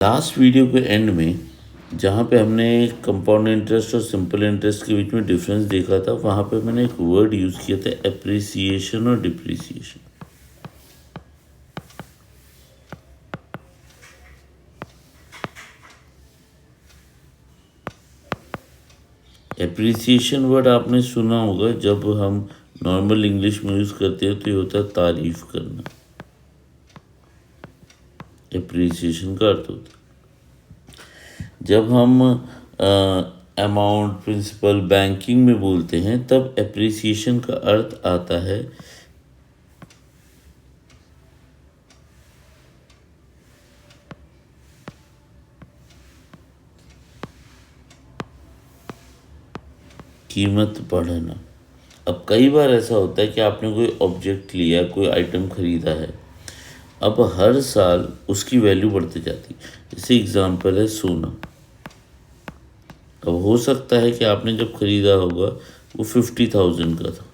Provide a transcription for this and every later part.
Last video के and में जहाँ पे हमने कंपाउंड इंटरेस्ट और सिंपल इंटरेस्ट के बीच में डिफरेंस देखा था, वहाँ पे मैंने एक वर्ड यूज़ किया था, एप्रिसिएशन और डिप्रिसिएशन। एप्रिसिएशन वर्ड आपने सुना होगा, जब हम नॉर्मल इंग्लिश में यूज़ करते हैं तो ये होता है तारीफ करना। एप्रिसिएशन का अर्थ होता है जब हम अमाउंट, प्रिंसिपल, बैंकिंग में बोलते हैं, तब एप्रिसिएशन का अर्थ आता है कीमत बढ़ना। अब कई बार ऐसा होता है कि आपने कोई ऑब्जेक्ट लिया, कोई आइटम खरीदा है, अब हर साल उसकी वैल्यू बढ़ती जाती है। जैसे एग्जांपल है सोना। अब हो सकता है कि आपने जब खरीदा होगा वो 50,000 का था,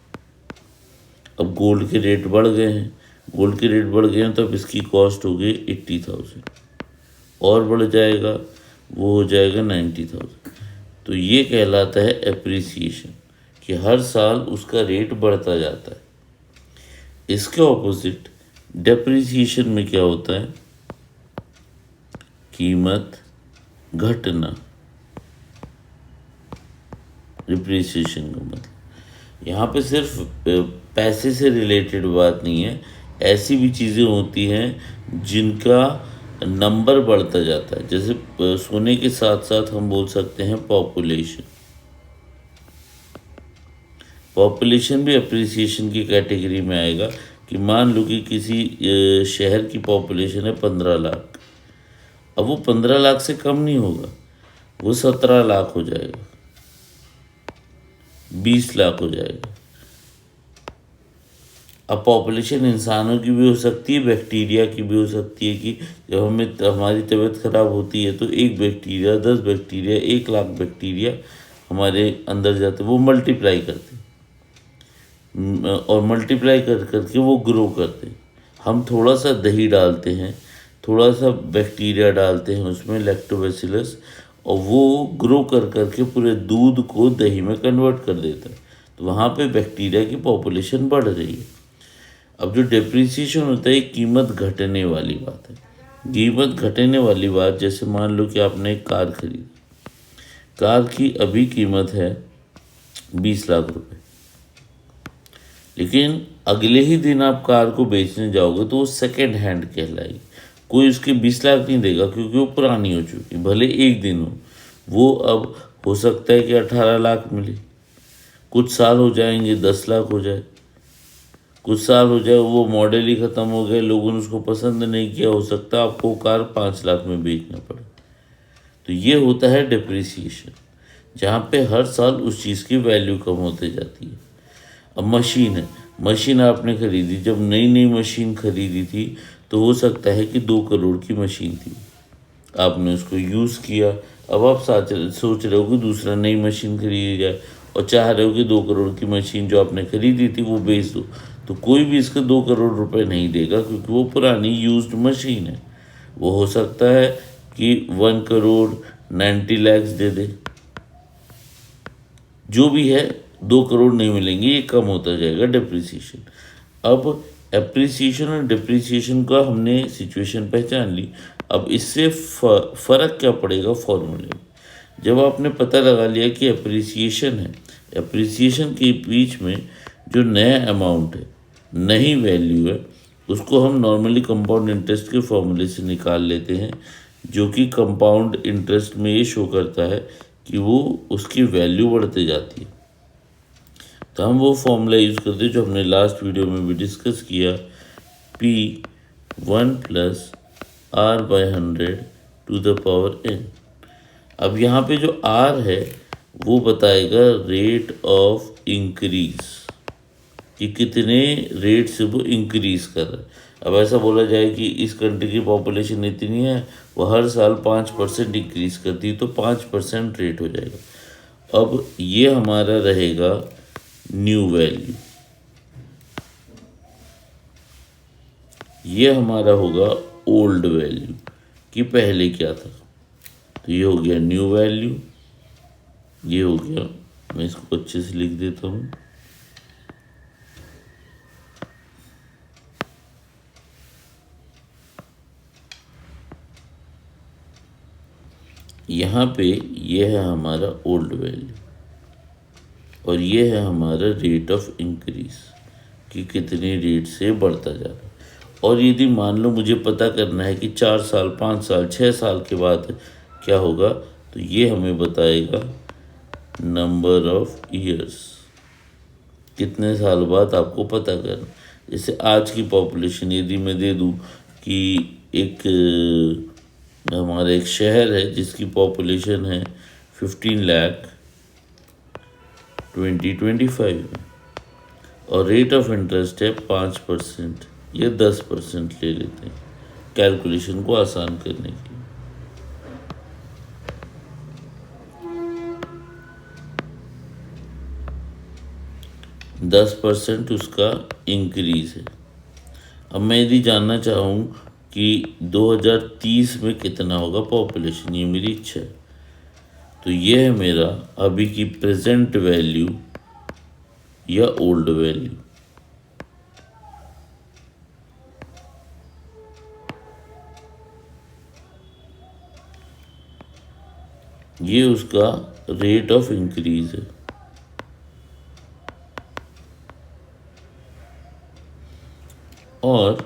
अब गोल्ड के रेट बढ़ गए हैं, तो अब इसकी कॉस्ट हो गई 80,000, और बढ़ जाएगा, वो हो जाएगा 90,000। तो ये कहलाता है एप्रिसिएशन, कि हर साल उसका रेट बढ़ता जाता है। इसके ऑपोजिट डेप्रिसिएशन में क्या होता है? कीमत घटना। डिप्रिसिएशन का मतलब यहाँ पे सिर्फ पैसे से रिलेटेड बात नहीं है, ऐसी भी चीज़ें होती हैं जिनका नंबर बढ़ता जाता है। जैसे सोने के साथ साथ हम बोल सकते हैं पॉपुलेशन। पॉपुलेशन भी अप्रिसिएशन की कैटेगरी में आएगा, कि मान लो कि किसी शहर की पॉपुलेशन है 15 लाख, अब वो 15 लाख से कम नहीं होगा, वो 17 लाख हो जाएगा, 20 लाख हो जाएगा। अब पॉपुलेशन इंसानों की भी हो सकती है, बैक्टीरिया की भी हो सकती है, कि जब हमारी तबीयत खराब होती है तो एक बैक्टीरिया, 10 बैक्टीरिया, 1 लाख बैक्टीरिया हमारे अंदर जाते, वो मल्टीप्लाई करते और मल्टीप्लाई करके वो ग्रो करते। हम थोड़ा सा दही डालते हैं, थोड़ा सा बैक्टीरिया डालते हैं उसमें, लैक्टोबैसिलस, और वो ग्रो करके पूरे दूध को दही में कन्वर्ट कर देता है। तो वहाँ पे बैक्टीरिया की पॉपुलेशन बढ़ रही है। अब जो डेप्रिसिएशन होता है, कीमत घटने वाली बात है। कीमत घटने वाली बात, जैसे मान लो कि आपने एक कार खरीदी, कार की अभी कीमत है 20 लाख रुपए, लेकिन अगले ही दिन आप कार को बेचने जाओगे तो वो सेकेंड हैंड कहलाएगी। कोई उसके 20 लाख नहीं देगा, क्योंकि वो पुरानी हो चुकी, भले एक दिन हो। वो अब हो सकता है कि 18 लाख मिले, कुछ साल हो जाएंगे 10 लाख हो जाए, कुछ साल हो जाए वो मॉडल ही ख़त्म हो गए, लोगों ने उसको पसंद नहीं किया, हो सकता है आपको कार 5 लाख में बेचना पड़े। तो ये होता है डिप्रिसिएशन, जहाँ पे हर साल उस चीज़ की वैल्यू कम होते जाती है। अब मशीन है, मशीन आपने खरीदी, जब नई नई मशीन खरीदी थी तो हो सकता है कि 2 करोड़ की मशीन थी, आपने उसको यूज़ किया, अब आप सोच रहे हो कि दूसरा नई मशीन खरीदी जाए, और चाह रहे हो कि 2 करोड़ की मशीन जो आपने खरीदी थी वो बेच दो, तो कोई भी इसके 2 करोड़ रुपए नहीं देगा, क्योंकि वो पुरानी यूज्ड मशीन है। वो हो सकता है कि 1 करोड़ 90 लैक्स दे दे, जो भी है 2 करोड़ नहीं मिलेंगे, ये कम होता जाएगा डिप्रिसिएशन। अब एप्रिसिएशन और डिप्रिसिएशन का हमने सिचुएशन पहचान ली। अब इससे फ़र्क क्या पड़ेगा फॉर्मूले में? जब आपने पता लगा लिया कि एप्रिसिएशन है, एप्रिसिएशन के बीच में जो नया अमाउंट है, नई वैल्यू है, उसको हम नॉर्मली कंपाउंड इंटरेस्ट के फॉर्मूले से निकाल लेते हैं, जो कि कंपाउंड इंटरेस्ट में ये शो करता है कि वो उसकी वैल्यू बढ़ते जाती है। तो हम वो फॉर्मूला यूज़ करते हैं जो हमने लास्ट वीडियो में भी डिस्कस किया, P1 + R/100 to the power n। अब यहाँ पे जो R है वो बताएगा रेट ऑफ इंक्रीज, कि कितने रेट से वो इंक्रीज कर रहा है। अब ऐसा बोला जाए कि इस कंट्री की पॉपुलेशन इतनी है, वो हर साल 5% इंक्रीज करती है, तो 5% रेट हो जाएगा। अब ये हमारा रहेगा न्यू वैल्यू, ये हमारा होगा ओल्ड वैल्यू। कि पहले क्या था। तो ये हो गया न्यू वैल्यू, ये हो गया, मैं इसको अच्छे से लिख देता हूँ, यहाँ पे ये है हमारा ओल्ड वैल्यू और ये है हमारा रेट ऑफ इंक्रीज कि कितनी रेट से बढ़ता जा रहा है। और यदि मान लो मुझे पता करना है कि 4 साल, 5 साल, 6 साल के बाद क्या होगा, तो ये हमें बताएगा नंबर ऑफ ईयर्स, कितने साल बाद आपको पता करना। जैसे आज की पॉपुलेशन यदि मैं दे दूं कि एक हमारा एक शहर है जिसकी पॉपुलेशन है 15 लाख 2025 में और रेट ऑफ इंटरेस्ट है 5% या 10% ले लेते हैं कैलकुलेशन को आसान करने के लिए। 10% उसका इंक्रीज है। अब मैं यदि जानना चाहूँ कि 2030 में कितना होगा पॉपुलेशन, ये मेरी इच्छा है, तो ये है मेरा अभी की प्रेजेंट वैल्यू या ओल्ड वैल्यू। ये उसका रेट ऑफ इंक्रीज है। और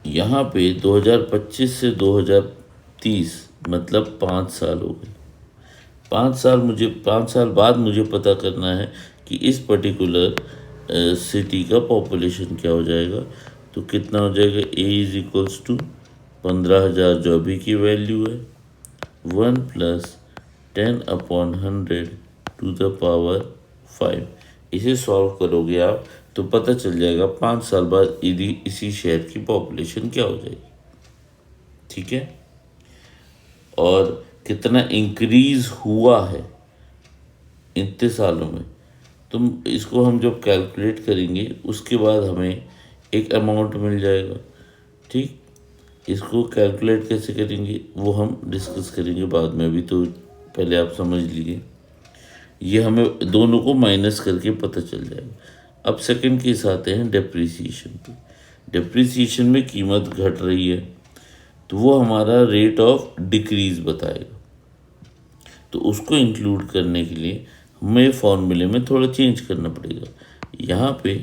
यहाँ पे 2025 से 2030 मतलब 5 साल हो गए। 5 साल बाद मुझे पता करना है कि इस पर्टिकुलर सिटी का पॉपुलेशन क्या हो जाएगा। तो कितना हो जाएगा, ए इज इक्वल्स टू 15,000 जो अभी की वैल्यू है, 1 + 10/100 टू द पावर 5। इसे सॉल्व करोगे आप तो पता चल जाएगा 5 साल बाद यदि इसी शहर की पॉपुलेशन क्या हो जाएगी। ठीक है, और कितना इंक्रीज हुआ है इतने सालों में। तुम इसको हम जब कैलकुलेट करेंगे उसके बाद हमें एक अमाउंट मिल जाएगा। ठीक, इसको कैलकुलेट कैसे करेंगे वो हम डिस्कस करेंगे बाद में, अभी तो पहले आप समझ लीजिए। ये हमें दोनों को माइनस करके पता चल जाएगा। अब सेकंड केस आते हैं डेप्रिसिएशन पे। डेप्रिसिएशन में कीमत घट रही है तो वो हमारा रेट ऑफ डिक्रीज बताएगा। तो उसको इंक्लूड करने के लिए हमें फॉर्मूले में थोड़ा चेंज करना पड़ेगा। यहाँ पे